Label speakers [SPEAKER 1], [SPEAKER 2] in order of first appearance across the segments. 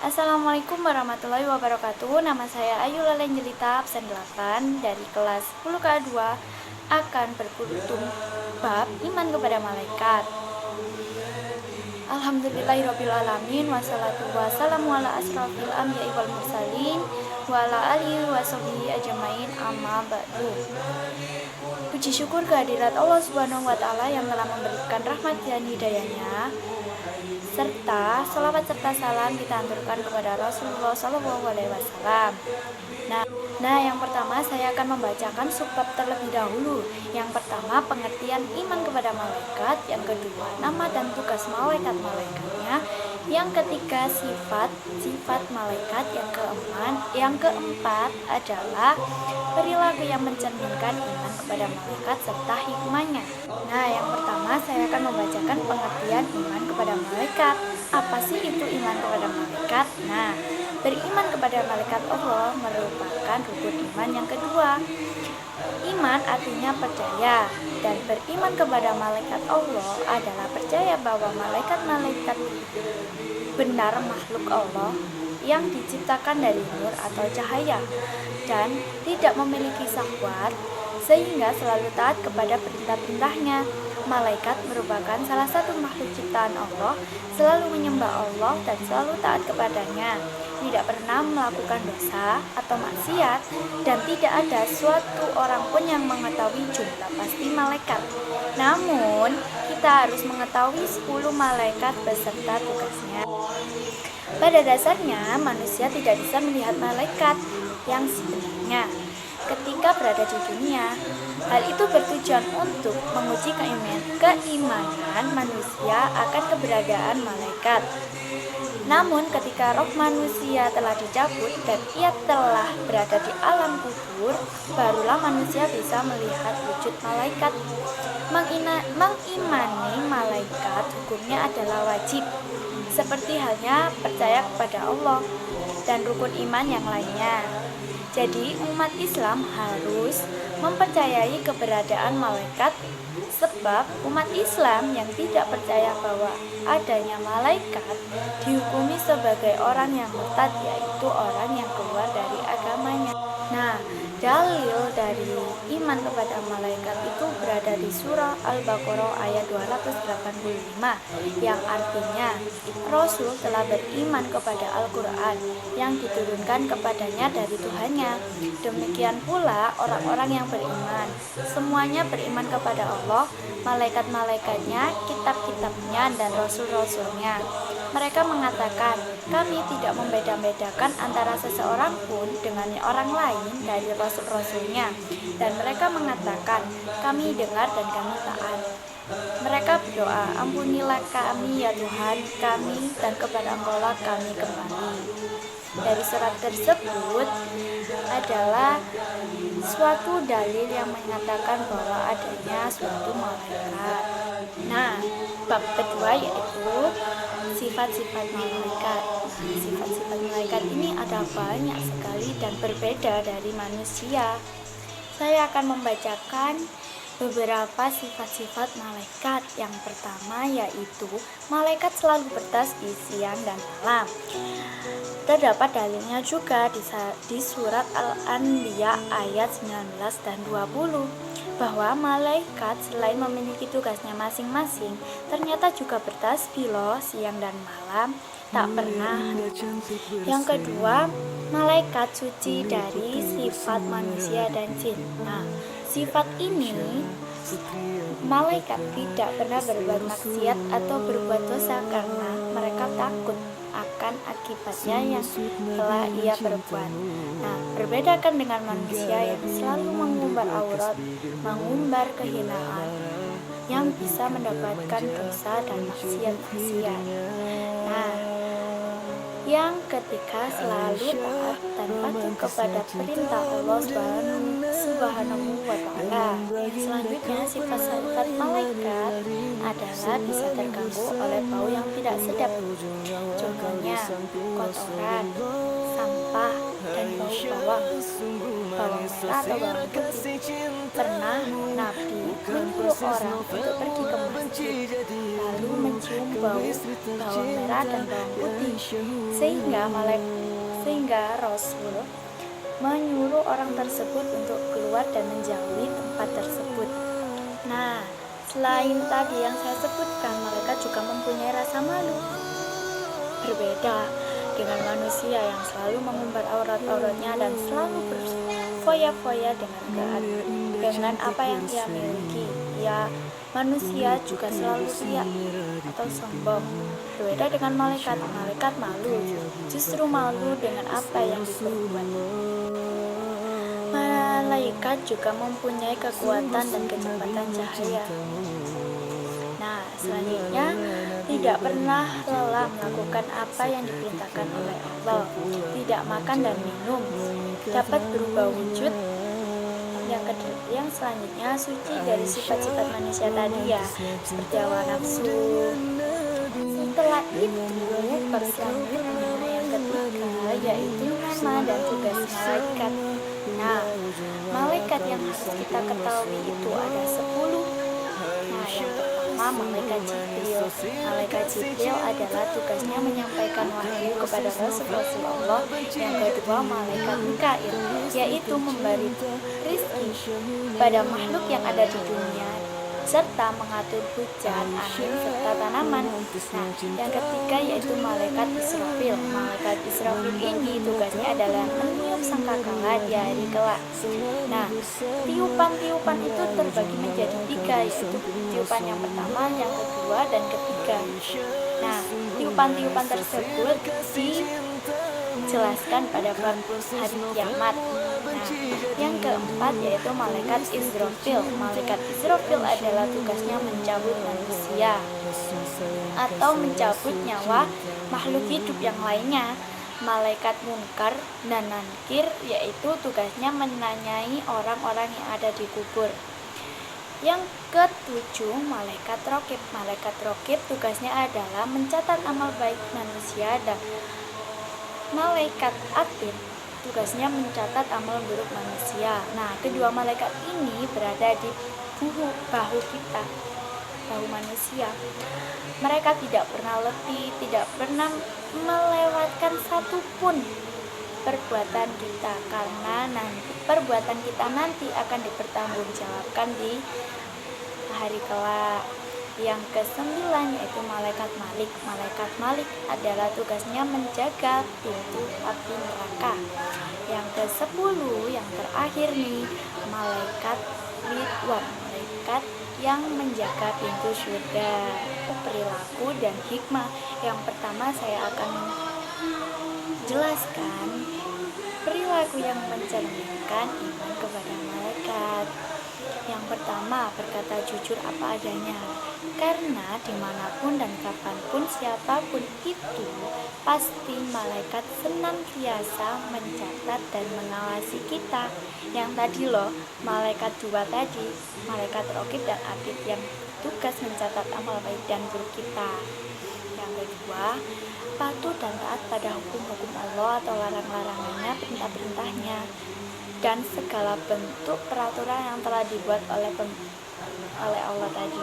[SPEAKER 1] Assalamualaikum warahmatullahi wabarakatuh. Nama saya Ayu Lalen Jelita, absen 8 dari kelas 10 K2 akan berkunjung bab iman kepada malaikat. Alhamdulillahirrabbilalamin. Wassalatu wassalamu ala asrafil anbiya'i wal mursalin wa ala alihi wa sahbihi ajmain, amma ba'du. Puji syukur kehadirat Allah Subhanahu wa taala yang telah memberikan rahmat dan hidayahnya, serta salawat serta salam kita aturkan kepada Rasulullah SAW. Nah, yang pertama saya akan membacakan subbab terlebih dahulu. Yang pertama, pengertian iman kepada malaikat. Yang kedua, nama dan tugas malaikat-malaikatnya. Yang ketiga, sifat malaikat. Yang keempat adalah perilaku yang mencerminkan iman kepada malaikat serta hikmahnya. Nah, yang pertama saya akan membacakan pengertian iman kepada malaikat. Apa sih itu iman kepada malaikat? Nah, beriman kepada malaikat Allah merupakan rukun iman yang kedua. Iman artinya percaya, dan beriman kepada malaikat Allah adalah percaya bahwa malaikat-malaikat benar makhluk Allah yang diciptakan dari nur atau cahaya dan tidak memiliki syahwat, sehingga selalu taat kepada perintah-perintahnya. Malaikat merupakan salah satu makhluk ciptaan Allah, selalu menyembah Allah dan selalu taat kepadanya, tidak pernah melakukan dosa atau maksiat, dan tidak ada suatu orang pun yang mengetahui jumlah pasti malaikat. Namun, kita harus mengetahui 10 malaikat beserta tugasnya. Pada dasarnya, manusia tidak bisa melihat malaikat yang sebenarnya ketika berada di dunia. Hal itu bertujuan untuk menguji keimanan manusia akan keberadaan malaikat. Namun ketika roh manusia telah dicabut dan ia telah berada di alam kubur, barulah manusia bisa melihat wujud malaikat. Mengimani malaikat hukumnya adalah wajib, seperti halnya percaya kepada Allah dan rukun iman yang lainnya. Jadi umat Islam harus mempercayai keberadaan malaikat, sebab umat Islam yang tidak percaya bahwa adanya malaikat dihukumi sebagai orang yang murtad, yaitu orang yang keluar dari agamanya. Nah, dalil dari iman kepada malaikat itu berada di surah Al-Baqarah ayat 285, yang artinya Rasul telah beriman kepada Al-Quran yang diturunkan kepadanya dari Tuhannya. Demikian pula orang-orang yang beriman, semuanya beriman kepada Allah, malaikat-malaikatnya, kitab-kitabnya, dan rasul-rasulnya. Mereka mengatakan, kami tidak membeda-bedakan antara seseorang pun dengan orang lain dari rasul-rasulnya. Dan mereka mengatakan, kami dengar dan kami taat. Mereka berdoa, ampunilah kami ya Tuhan kami, dan kepada Engkau-lah kami kembali. Dari surat tersebut adalah suatu dalil yang mengatakan bahwa adanya suatu malaikat. Nah, bab kedua yaitu sifat-sifat malaikat. Sifat-sifat malaikat ini ada banyak sekali dan berbeda dari manusia. Saya akan membacakan beberapa sifat-sifat malaikat. Yang pertama yaitu malaikat selalu bertasbih siang dan malam. Terdapat dalilnya juga di surat Al-Anbiya ayat 19 dan 20 bahwa malaikat selain memiliki tugasnya masing-masing, ternyata juga bertasbih loh siang dan malam, tak pernah. Yang kedua, malaikat suci dari sifat manusia dan jin. Nah, sifat ini malaikat tidak pernah berbuat maksiat atau berbuat dosa karena mereka takut akan akibatnya yang telah ia perbuat. Nah, berbedakan dengan manusia yang selalu mengumbar aurat, mengumbar kehinaan, yang bisa mendapatkan dosa dan maksiat-maksiat. Nah, yang ketiga, selalu taat dan patuh kepada perintah Allah Subhanahu wa ta'ala. Selanjutnya, sifat-sifat malaikat adalah bisa terganggu oleh bau yang tidak sedap. Contohnya, kotoran, sampah, dan bau bawang merah atau bawang putih. Pernah Nabi menyuruh orang untuk pergi ke masjid, lalu mencium bau bawang merah dan bawang putih, sehingga Rasul menyuruh orang tersebut untuk keluar dan menjauhi tempat tersebut. Nah, selain tadi yang saya sebutkan, malaikat juga mempunyai rasa malu. Berbeda dengan manusia yang selalu mengumbar aurat-auratnya dan selalu berfoya-foya dengan apa yang ia miliki. Manusia juga selalu riak atau sombong. Berbeda dengan malaikat malu, justru malu dengan apa yang diperbuat. Malaikat juga mempunyai kekuatan dan kecepatan cahaya. Nah, selanjutnya tidak pernah lelah melakukan apa yang diperintahkan oleh Allah, tidak makan dan minum, dapat berubah wujud. Yang selanjutnya suci dari sifat-sifat manusia tadi ya, seperti hawa nafsu. Setelah itu berselanjutnya yang ketiga yaitu nama dan tugas malaikat. Nah, malaikat yang harus kita ketahui itu ada 10. Nah, yang pertama malaikat Jibril. Malaikat Jibril adalah tugasnya menyampaikan wahyu kepada Rasulullah. Yang kedua malaikat Mikail, yaitu memberi rizki pada makhluk yang ada di dunia serta mengatur hujan, angin, serta tanaman. Nah, yang ketiga yaitu malaikat Israfil. Malaikat Israfil ini tugasnya adalah meniup sangkakala di hari kelak. Nah, tiupan-tiupan itu terbagi menjadi 3, yaitu tiupan yang pertama, yang kedua, dan ketiga. Nah, tiupan-tiupan tersebut dijelaskan pada bab hari kiamat. Nah, yang keempat yaitu malaikat Israfil. Malaikat Israfil adalah tugasnya mencabut manusia atau mencabut nyawa makhluk hidup yang lainnya. Malaikat Munkar dan Nankir yaitu tugasnya menanyai orang-orang yang ada di kubur. Yang ketujuh malaikat Raqib. Malaikat Raqib tugasnya adalah mencatat amal baik manusia, dan malaikat Atid tugasnya mencatat amal buruk manusia. Nah, kedua malaikat ini berada di bahu kita, bahu manusia. Mereka tidak pernah letih, tidak pernah melewatkan satupun perbuatan kita, karena nanti perbuatan kita nanti akan dipertanggungjawabkan di hari kelak. Yang ke-9 yaitu malaikat Malik. Malaikat Malik adalah tugasnya menjaga pintu api neraka. Yang ke-10 yang terakhir nih, malaikat Ridwan. Malaikat yang menjaga pintu surga. Perilaku dan hikmah. Yang pertama saya akan jelaskan perilaku yang mencerminkan iman kepada malaikat. Yang pertama, berkata jujur apa adanya, karena dimanapun dan kapanpun siapapun itu, pasti malaikat senantiasa mencatat dan mengawasi kita. Yang tadi loh, malaikat 2 tadi, malaikat Raqib dan Atid yang tugas mencatat amal baik dan buruk kita. Yang kedua, patuh dan taat pada hukum-hukum Allah atau larang-larangannya, perintah-perintahnya, dan segala bentuk peraturan yang telah dibuat oleh Allah tadi.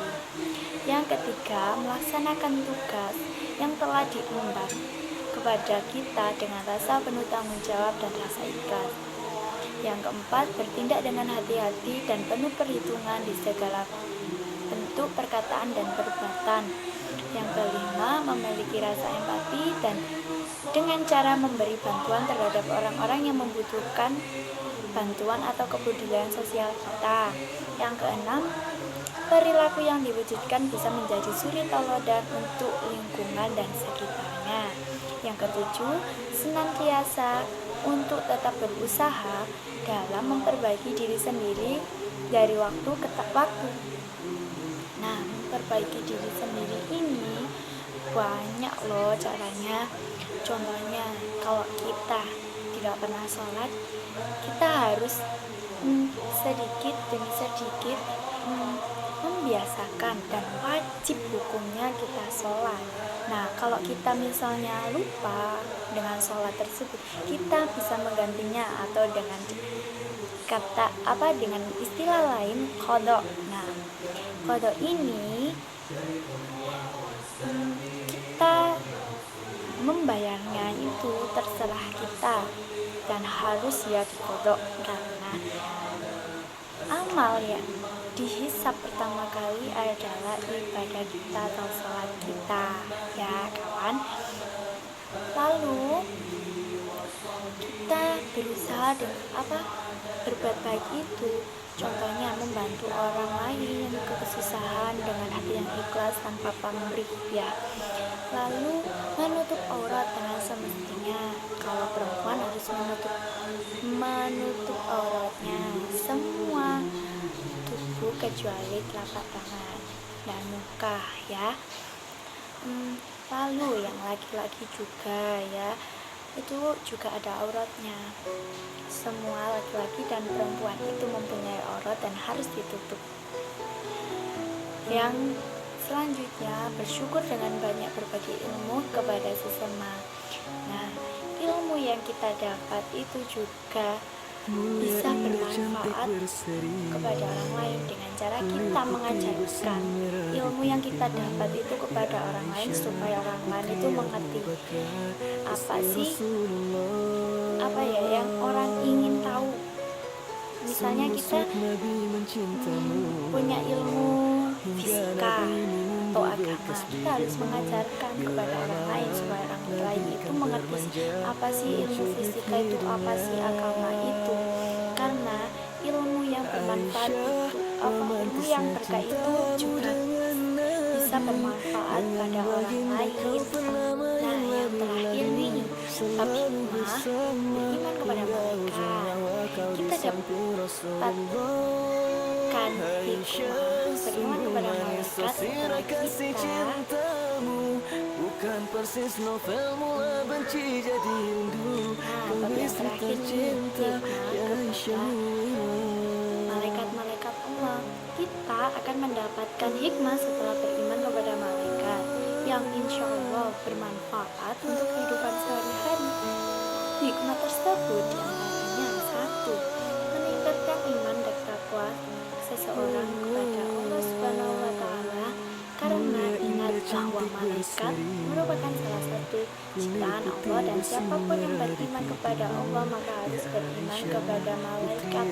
[SPEAKER 1] Yang ketiga, melaksanakan tugas yang telah diemban kepada kita dengan rasa penuh tanggung jawab dan rasa ikhlas. Yang keempat, bertindak dengan hati-hati dan penuh perhitungan di segala bentuk perkataan dan perbuatan. Yang kelima, memiliki rasa empati dan dengan cara memberi bantuan terhadap orang-orang yang membutuhkan bantuan atau kepedulian sosial kita. Yang keenam, perilaku yang diwujudkan bisa menjadi suri tauladan untuk lingkungan dan sekitarnya. Yang ketujuh, senantiasa untuk tetap berusaha dalam memperbaiki diri sendiri dari waktu ke waktu. Nah, memperbaiki diri sendiri ini banyak loh caranya. Contohnya, kalau kita tidak pernah sholat, kita harus sedikit demi sedikit membiasakan, dan wajib hukumnya kita sholat. Nah, kalau kita misalnya lupa dengan sholat tersebut, kita bisa menggantinya atau dengan dengan istilah lain qada. Nah, qada ini kita membayarnya itu terserah kita dan harus ya dikodok, karena amal yang dihisap pertama kali adalah ibadah kita atau sholat kita, ya kawan. Lalu kita berusaha dengan berbuat baik itu, contohnya membantu orang lain ke kesusahan dengan hati yang ikhlas tanpa pamrih, ya. Lalu menutup aurat dengan semestinya. Kalau perempuan harus menutup auratnya semua tubuh kecuali telapak tangan dan muka, ya. Lalu yang laki-laki juga, ya, itu juga ada auratnya. Semua laki-laki dan perempuan itu mempunyai aurat dan harus ditutup. Yang selanjutnya, bersyukur dengan banyak berbagi ilmu kepada sesama. Nah, ilmu yang kita dapat itu juga bisa bermanfaat kepada orang lain dengan cara kita mengajarkan ilmu yang kita dapat itu kepada orang lain, supaya orang lain itu mengerti apa ya yang orang ingin tahu. Misalnya kita punya ilmu fisika atau agama, kita harus mengajarkan kepada orang lain supaya orang lain itu mengerti apa sih ilmu fisika itu, apa sih agama itu. Karena ilmu yang bermanfaat itu, ilmu yang berkah itu juga bisa bermanfaat pada orang lain. Nah, yang terakhir nih, bab hikmah, beriman kepada malaikat. Kita dapatkan hikmah beriman kepada malaikat setelah kita
[SPEAKER 2] bukan persis novel mula benci jadi rindu.
[SPEAKER 1] bab yang terakhir nih, hikmah kepada malaikat-malaikat Allah. Kita akan mendapatkan hikmah setelah beriman kepada malaikat yang insya Allah bermanfaat untuk kehidupan sehari-hari. Hikmah tersebut diantaranya: 1. Meningkatkan iman dan takwa seseorang kepada Allah Subhanahu wa Ta'ala, karena ingat bahwa malaikat merupakan salah satu ciptaan Allah, dan siapapun yang beriman kepada Allah maka harus beriman kepada malaikat.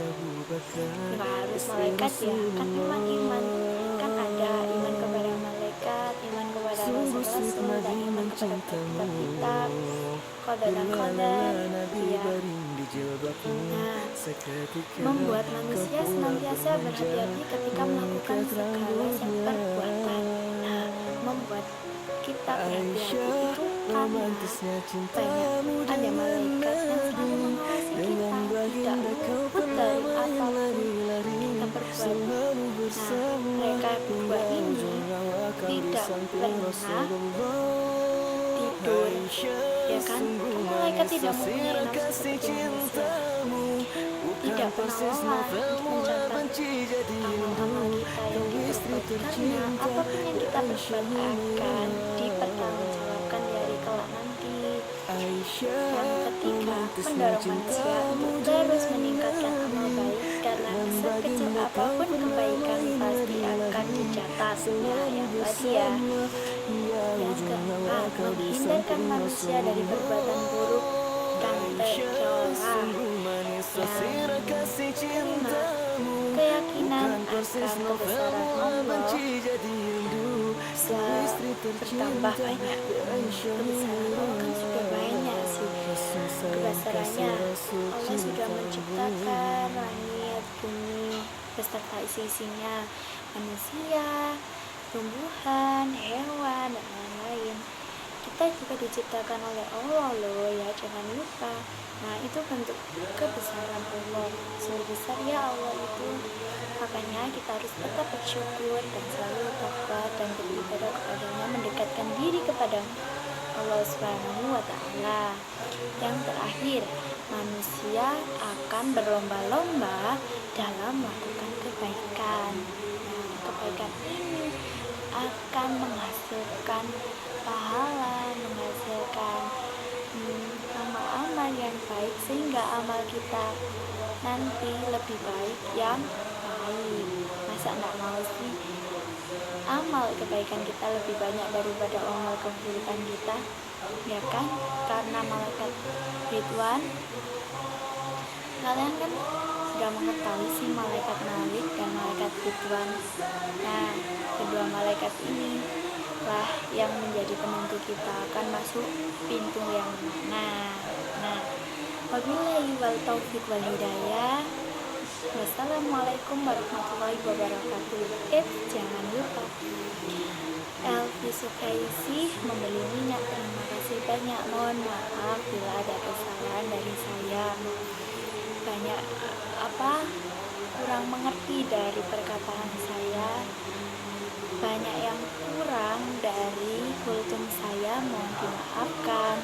[SPEAKER 1] Nggak harus malaikat, ya, kan iman kan ada iman kepada malaikat, iman kepada rasul-rasul, dan iman kepada kitab-kitab, qadar dan qadar, ya. Nah, membuat manusia senantiasa berhati-hati ketika melakukan segala perbuatan. Nah, membuat kita berhati-hati itu karena banyak ada malaikat yang selalu mengawasi kita, tidak luput dari apapun kita perbuat. Nah, mereka berdua ini tidak pernah tidur, ya kan? Malaikat tidak mempunyai nafsu seperti manusia, tidak pernah lelah untuk mencatat amal-amal kita yang diperbuat, karena apapun yang kita perbuat akan dipertanggungjawabkan di hari kelak nanti. Yang ketiga, mendorong manusia untuk terus meningkatkan amal baik, karena sekecil apapun kebaikan pasti akan dicatat. Ya, yang tadi ya. Yang keempat, menghindarkan manusia dari perbuatan buruk dan tercela. Yang kelima, keyakinan akan kebesaran Allah bisa bertambah banyak. Kebesaran Allah kan sudah banyak sih. Kebesarannya, Allah sudah menciptakan langit, bumi beserta isi-isinya, manusia, tumbuhan, hewan, dan lain-lain. Kita juga diciptakan oleh Allah loh, ya, jangan lupa. Nah, itu bentuk kebesaran Allah. Sungguh besar ya Allah itu. Makanya kita harus tetap bersyukur dan selalu takwa dan beribadah kepadanya, mendekatkan diri kepada Allah Subhanahu wa Ta'ala. Yang terakhir, manusia akan berlomba-lomba dalam melakukan kebaikan. Nah, kebaikan ini akan menghasilkan pahala, menghasilkan amal-amal yang baik, sehingga amal kita nanti lebih baik yang baik. Masa enggak mau sih amal kebaikan kita lebih banyak daripada amal keburukan kita? ya kan? Karena malaikat Ridwan, kalian kan sudah mengetahui sih malaikat Malik dan malaikat Ridwan. Nah, kedua malaikat ini lah yang menjadi penentu kita akan masuk pintu yang mana. Nah, wabillahi wal taufiq wal hidayah. Wassalamualaikum warahmatullahi wabarakatuh. Jangan lupa Elvi Sukaisi membeli minyak. Terima kasih banyak. Mohon maaf bila ada kesalahan dari saya. Banyak kurang mengerti dari perkataan saya. Banyak yang kurang dari kultum saya, mohon dimaafkan.